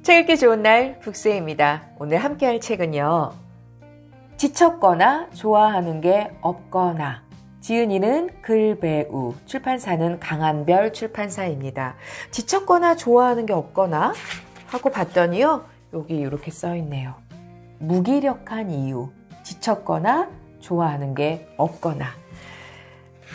책 읽기 좋은 날 북새입니다. 오늘 함께할 책은요. 지쳤거나 좋아하는 게 없거나. 지은이는 글배우, 출판사는 강한별 출판사입니다. 지쳤거나 좋아하는 게 없거나 하고 봤더니요. 여기 이렇게 써있네요. 무기력한 이유, 지쳤거나 좋아하는 게 없거나.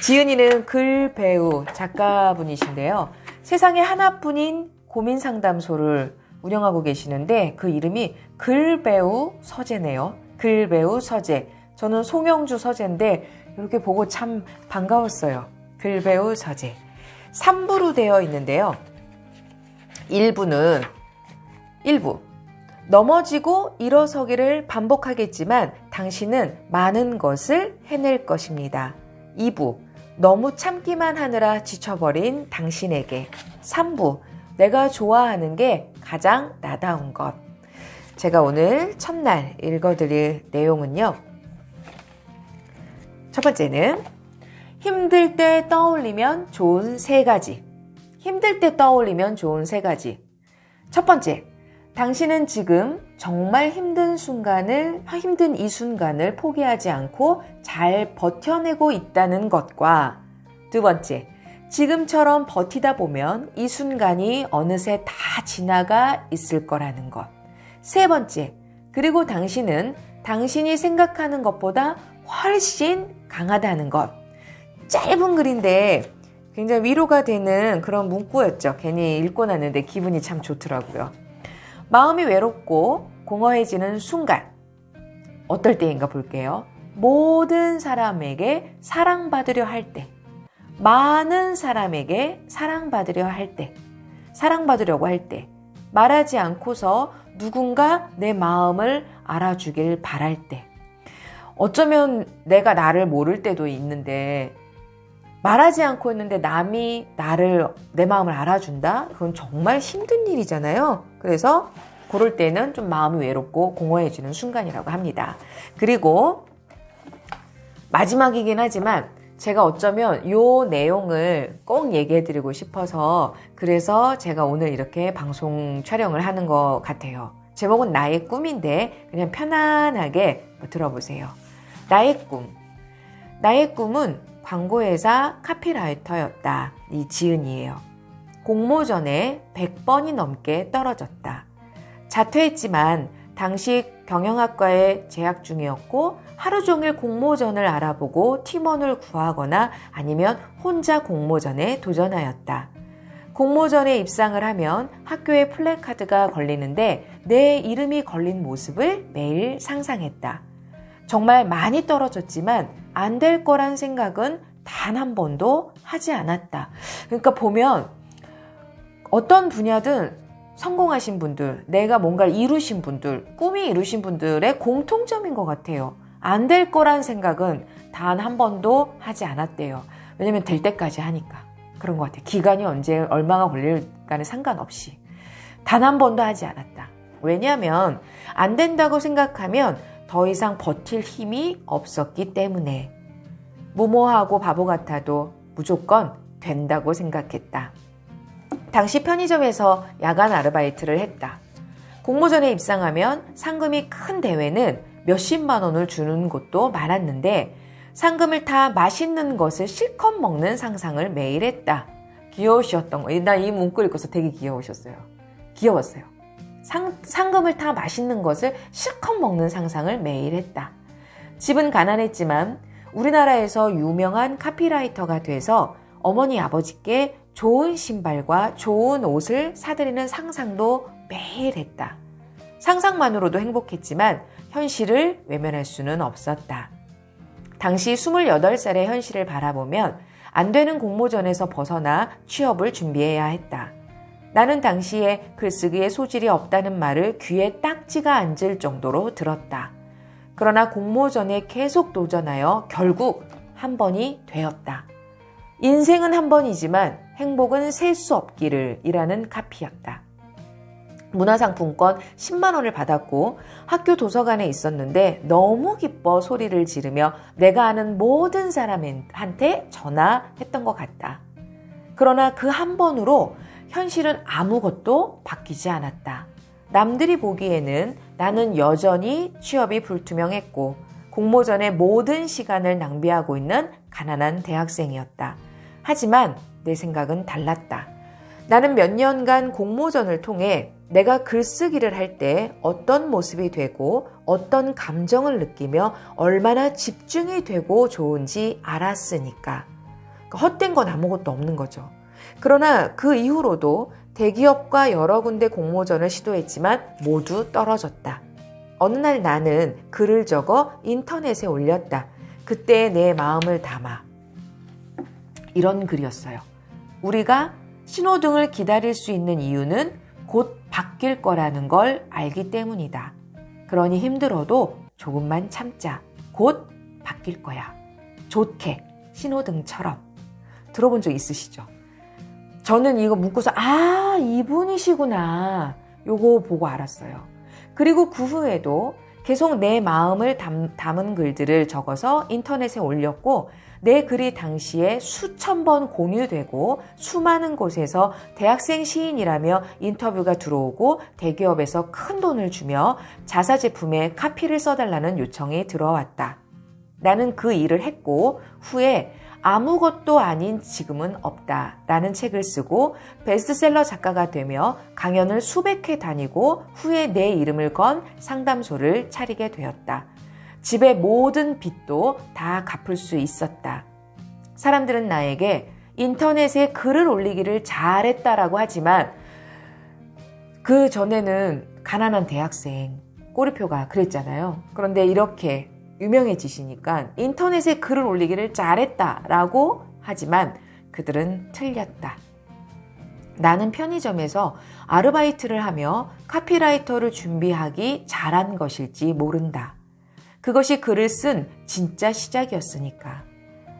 지은이는 글배우, 작가분이신데요. 세상에 하나뿐인 고민상담소를 운영하고 계시는데 그 이름이 글배우 서재네요. 글배우 서재. 저는 송영주 서재인데 이렇게 보고 참 반가웠어요. 글배우 서재. 3부로 되어 있는데요. 1부 넘어지고 일어서기를 반복하겠지만 당신은 많은 것을 해낼 것입니다. 2부 너무 참기만 하느라 지쳐버린 당신에게. 3부 내가 좋아하는 게 가장 나다운 것. 제가 오늘 첫날 읽어드릴 내용은요. 첫 번째는 힘들 때 떠올리면 좋은 3가지. 힘들 때 떠올리면 좋은 3가지. 첫 번째, 당신은 지금 정말 힘든 이 순간을 포기하지 않고 잘 버텨내고 있다는 것과 두 번째, 지금처럼 버티다 보면 이 순간이 어느새 다 지나가 있을 거라는 것. 세 번째, 그리고 당신은 당신이 생각하는 것보다 훨씬 강하다는 것. 짧은 글인데 굉장히 위로가 되는 그런 문구였죠. 괜히 읽고 났는데 기분이 참 좋더라고요. 마음이 외롭고 공허해지는 순간. 어떨 때인가 볼게요. 모든 사람에게 사랑받으려 할 때. 많은 사람에게 사랑받으려고 할 때, 말하지 않고서 누군가 내 마음을 알아주길 바랄 때, 어쩌면 내가 나를 모를 때도 있는데 말하지 않고 있는데 남이 내 마음을 알아준다? 그건 정말 힘든 일이잖아요. 그래서 그럴 때는 좀 마음이 외롭고 공허해지는 순간이라고 합니다. 그리고 마지막이긴 하지만 제가 어쩌면 이 내용을 꼭 얘기해드리고 싶어서 그래서 제가 오늘 이렇게 방송 촬영을 하는 것 같아요. 제목은 나의 꿈인데 그냥 편안하게 들어보세요. 나의 꿈. 나의 꿈은 광고회사 카피라이터였다. 이 지은이에요. 공모전에 100번이 넘게 떨어졌다. 자퇴했지만 당시 경영학과에 재학 중이었고 하루 종일 공모전을 알아보고 팀원을 구하거나 아니면 혼자 공모전에 도전하였다. 공모전에 입상을 하면 학교에 플래카드가 걸리는데 내 이름이 걸린 모습을 매일 상상했다. 정말 많이 떨어졌지만 안 될 거란 생각은 단 한 번도 하지 않았다. 그러니까 보면 어떤 분야든 성공하신 분들, 내가 뭔가를 이루신 분들, 꿈이 이루신 분들의 공통점인 것 같아요. 안 될 거란 생각은 단 한 번도 하지 않았대요. 왜냐면 될 때까지 하니까. 그런 것 같아요. 기간이 얼마가 걸릴까는 상관없이. 단 한 번도 하지 않았다. 왜냐하면 안 된다고 생각하면 더 이상 버틸 힘이 없었기 때문에. 무모하고 바보 같아도 무조건 된다고 생각했다. 당시 편의점에서 야간 아르바이트를 했다. 공모전에 입상하면 상금이 큰 대회는 몇십만 원을 주는 곳도 많았는데 상금을 타 맛있는 것을 실컷 먹는 상상을 매일 했다. 귀여우셨던 거. 나 이 문구 읽고서 되게 귀여우셨어요. 귀여웠어요. 상금을 타 맛있는 것을 실컷 먹는 상상을 매일 했다. 집은 가난했지만 우리나라에서 유명한 카피라이터가 돼서 어머니 아버지께 좋은 신발과 좋은 옷을 사드리는 상상도 매일 했다. 상상만으로도 행복했지만 현실을 외면할 수는 없었다. 당시 28살의 현실을 바라보면 안 되는 공모전에서 벗어나 취업을 준비해야 했다. 나는 당시에 글쓰기에 소질이 없다는 말을 귀에 딱지가 앉을 정도로 들었다. 그러나 공모전에 계속 도전하여 결국 한 번이 되었다. 인생은 한 번이지만 행복은 셀 수 없기를 이라는 카피였다. 문화상품권 10만 원을 받았고 학교 도서관에 있었는데 너무 기뻐 소리를 지르며 내가 아는 모든 사람한테 전화했던 것 같다. 그러나 그 한 번으로 현실은 아무것도 바뀌지 않았다. 남들이 보기에는 나는 여전히 취업이 불투명했고 공모전의 모든 시간을 낭비하고 있는 가난한 대학생이었다. 하지만 내 생각은 달랐다. 나는 몇 년간 공모전을 통해 내가 글쓰기를 할 때 어떤 모습이 되고 어떤 감정을 느끼며 얼마나 집중이 되고 좋은지 알았으니까. 헛된 건 아무것도 없는 거죠. 그러나 그 이후로도 대기업과 여러 군데 공모전을 시도했지만 모두 떨어졌다. 어느 날 나는 글을 적어 인터넷에 올렸다. 그때 내 마음을 담아. 이런 글이었어요. 우리가 신호등을 기다릴 수 있는 이유는 곧 바뀔 거라는 걸 알기 때문이다. 그러니 힘들어도 조금만 참자. 곧 바뀔 거야. 좋게, 신호등처럼. 들어본 적 있으시죠? 저는 이거 묻고서 이분이시구나. 요거 보고 알았어요. 그리고 그 후에도 계속 내 마음을 담은 글들을 적어서 인터넷에 올렸고 내 글이 당시에 수천 번 공유되고 수많은 곳에서 대학생 시인이라며 인터뷰가 들어오고 대기업에서 큰 돈을 주며 자사 제품에 카피를 써달라는 요청이 들어왔다. 나는 그 일을 했고 후에 아무것도 아닌 지금은 없다 라는 책을 쓰고 베스트셀러 작가가 되며 강연을 수백 회 다니고 후에 내 이름을 건 상담소를 차리게 되었다. 집의 모든 빚도 다 갚을 수 있었다. 사람들은 나에게 인터넷에 글을 올리기를 잘했다라고 하지만 그 전에는 가난한 대학생 꼬리표가 그랬잖아요. 그런데 이렇게 유명해지시니까 인터넷에 글을 올리기를 잘했다라고 하지만 그들은 틀렸다. 나는 편의점에서 아르바이트를 하며 카피라이터를 준비하기 잘한 것일지 모른다. 그것이 글을 쓴 진짜 시작이었으니까.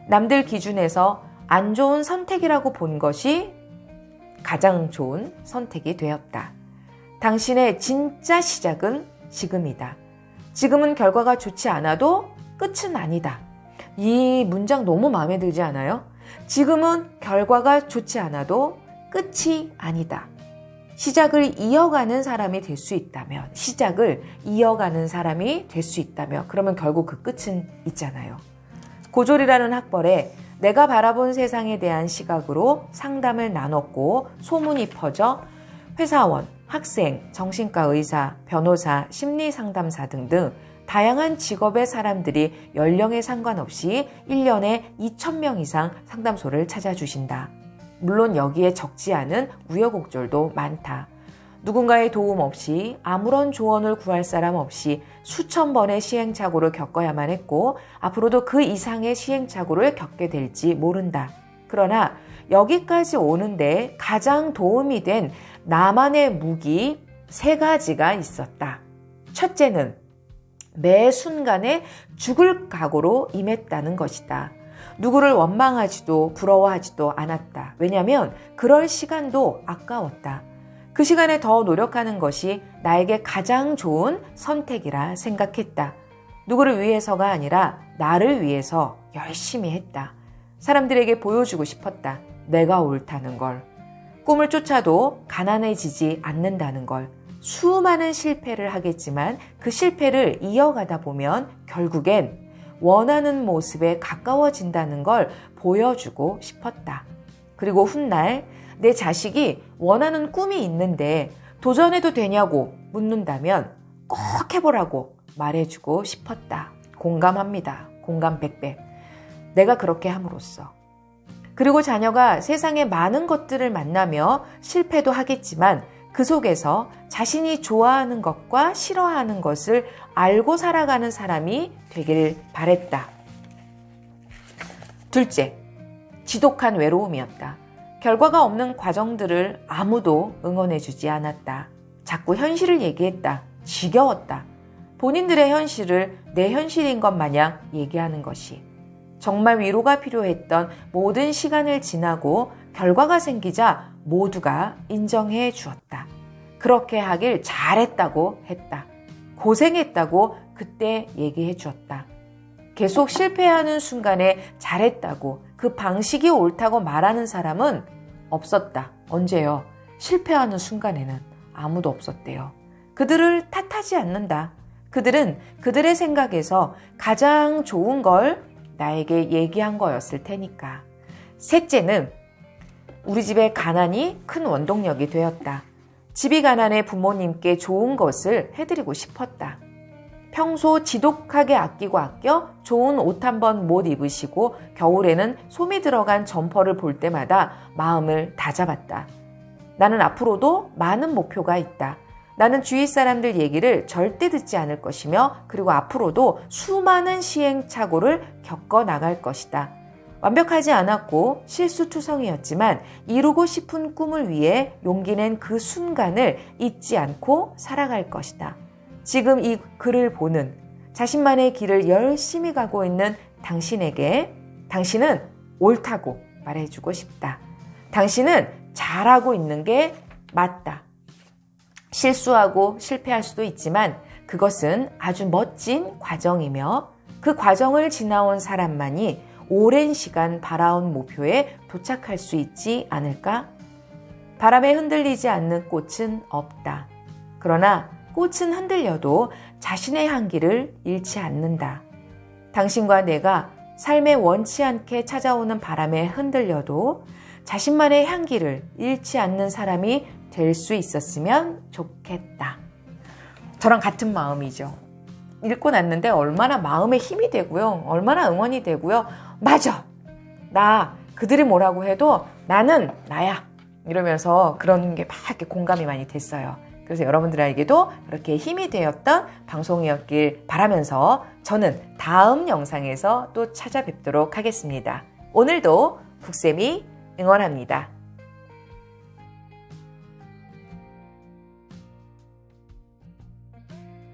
남들 기준에서 안 좋은 선택이라고 본 것이 가장 좋은 선택이 되었다. 당신의 진짜 시작은 지금이다. 지금은 결과가 좋지 않아도 끝은 아니다. 이 문장 너무 마음에 들지 않아요? 지금은 결과가 좋지 않아도 끝이 아니다. 시작을 이어가는 사람이 될 수 있다면, 그러면 결국 그 끝은 있잖아요. 고졸이라는 학벌에 내가 바라본 세상에 대한 시각으로 상담을 나눴고 소문이 퍼져 회사원, 학생, 정신과 의사, 변호사, 심리상담사 등등 다양한 직업의 사람들이 연령에 상관없이 1년에 2,000명 이상 상담소를 찾아주신다. 물론 여기에 적지 않은 우여곡절도 많다. 누군가의 도움 없이 아무런 조언을 구할 사람 없이 수천 번의 시행착오를 겪어야만 했고 앞으로도 그 이상의 시행착오를 겪게 될지 모른다. 그러나 여기까지 오는데 가장 도움이 된 나만의 무기 3가지가 있었다. 첫째는 매 순간에 죽을 각오로 임했다는 것이다. 누구를 원망하지도 부러워하지도 않았다. 왜냐하면 그럴 시간도 아까웠다. 그 시간에 더 노력하는 것이 나에게 가장 좋은 선택이라 생각했다. 누구를 위해서가 아니라 나를 위해서 열심히 했다. 사람들에게 보여주고 싶었다. 내가 옳다는 걸. 꿈을 쫓아도 가난해지지 않는다는 걸. 수많은 실패를 하겠지만 그 실패를 이어가다 보면 결국엔 원하는 모습에 가까워진다는 걸 보여주고 싶었다. 그리고 훗날 내 자식이 원하는 꿈이 있는데 도전해도 되냐고 묻는다면 꼭 해보라고 말해주고 싶었다. 공감합니다. 공감 100배. 내가 그렇게 함으로써. 그리고 자녀가 세상의 많은 것들을 만나며 실패도 하겠지만 그 속에서 자신이 좋아하는 것과 싫어하는 것을 알고 살아가는 사람이 되길 바랬다. 둘째, 지독한 외로움이었다. 결과가 없는 과정들을 아무도 응원해주지 않았다. 자꾸 현실을 얘기했다. 지겨웠다. 본인들의 현실을 내 현실인 것 마냥 얘기하는 것이. 정말 위로가 필요했던 모든 시간을 지나고 결과가 생기자 모두가 인정해 주었다. 그렇게 하길 잘했다고 했다. 고생했다고 그때 얘기해 주었다. 계속 실패하는 순간에 잘했다고 그 방식이 옳다고 말하는 사람은 없었다. 언제요? 실패하는 순간에는 아무도 없었대요. 그들을 탓하지 않는다. 그들은 그들의 생각에서 가장 좋은 걸 나에게 얘기한 거였을 테니까. 셋째는 우리 집의 가난이 큰 원동력이 되었다. 집이 가난해 부모님께 좋은 것을 해드리고 싶었다. 평소 지독하게 아껴 좋은 옷 한 번 못 입으시고 겨울에는 솜이 들어간 점퍼를 볼 때마다 마음을 다잡았다. 나는 앞으로도 많은 목표가 있다. 나는 주위 사람들 얘기를 절대 듣지 않을 것이며 그리고 앞으로도 수많은 시행착오를 겪어 나갈 것이다. 완벽하지 않았고 실수투성이었지만 이루고 싶은 꿈을 위해 용기 낸 그 순간을 잊지 않고 살아갈 것이다. 지금 이 글을 보는 자신만의 길을 열심히 가고 있는 당신에게 당신은 옳다고 말해주고 싶다. 당신은 잘하고 있는 게 맞다. 실수하고 실패할 수도 있지만 그것은 아주 멋진 과정이며 그 과정을 지나온 사람만이 오랜 시간 바라온 목표에 도착할 수 있지 않을까? 바람에 흔들리지 않는 꽃은 없다. 그러나 꽃은 흔들려도 자신의 향기를 잃지 않는다. 당신과 내가 삶에 원치 않게 찾아오는 바람에 흔들려도 자신만의 향기를 잃지 않는 사람이 될 수 있었으면 좋겠다. 저랑 같은 마음이죠. 읽고 났는데 얼마나 마음에 힘이 되고요. 얼마나 응원이 되고요. 맞아! 나 그들이 뭐라고 해도 나는 나야! 이러면서 그런 게 막 이렇게 공감이 많이 됐어요. 그래서 여러분들에게도 그렇게 힘이 되었던 방송이었길 바라면서 저는 다음 영상에서 또 찾아뵙도록 하겠습니다. 오늘도 북쌤이 응원합니다.